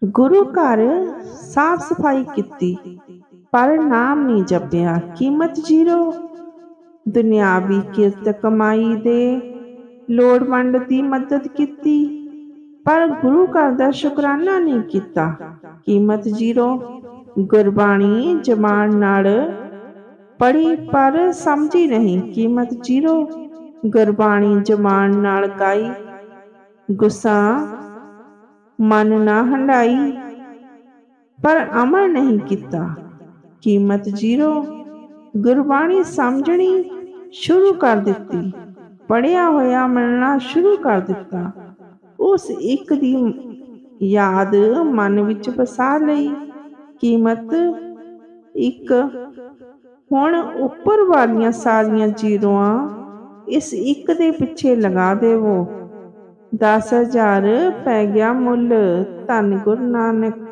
ਗੁਰੂ ਘਰ ਸਾਫ ਸਫਾਈ ਕੀਤੀ, ਪਰ ਨਾਮ ਨਹੀਂ ਜਪਿਆ। ਕੀਮਤ ਜ਼ੀਰੋ। ਦੁਨਿਆਵੀ ਕਿਰਤ ਕਮਾਈ ਦੇ ਲੋੜਵੰਦ ਦੀ ਮਦਦ ਕੀਤੀ, ਪਰ ਗੁਰੂ ਘਰ ਦਾ ਸ਼ੁਕਰਾਨਾ ਨਹੀਂ ਕੀਤਾ। ਕੀਮਤ ਜ਼ੀਰੋ। ਗੁਰਬਾਣੀ ਜਮਾਨ ਨਾਲ ਪੜ੍ਹੀ ਪਰ ਸਮਝੀ ਨਹੀਂ। ਕੀਮਤ ਜ਼ੀਰੋ। ਗੁਰਬਾਣੀ ਜਮਾਨ ਨਾਲ ਗਾਈ, ਗੁੱਸਾ ਮਨ ਨਾ ਹੰਢਾਈ, ਪਰ ਅਮਲ ਨਹੀਂ ਕੀਤਾ। ਕੀਮਤ ਜ਼ੀਰੋ। ਗੁਰਬਾਣੀ ਸਮਝਣੀ ਸ਼ੁਰੂ ਕਰ ਦਿੱਤੀ, ਪੜ੍ਹਿਆ ਹੋਇਆ ਮੰਨਣਾ ਸ਼ੁਰੂ ਕਰ ਦਿੱਤਾ। ਉਸ ਇੱਕ ਦੀ ਯਾਦ ਮਨ ਵਿੱਚ ਵਸਾ ਲਈ। ਕੀਮਤ ਇੱਕ। ਹੁਣ ਉੱਪਰ ਵਾਲੀਆਂ ਸਾਰੀਆਂ ਜ਼ੀਰੋਆਂ ਇਸ ਇੱਕ ਦੇ ਪਿੱਛੇ ਲਗਾ ਦੇਵੋ। 10,000 ਪੈ ਗਿਆ ਮੁੱਲ। ਧੰਨ ਗੁਰੂ ਨਾਨਕ।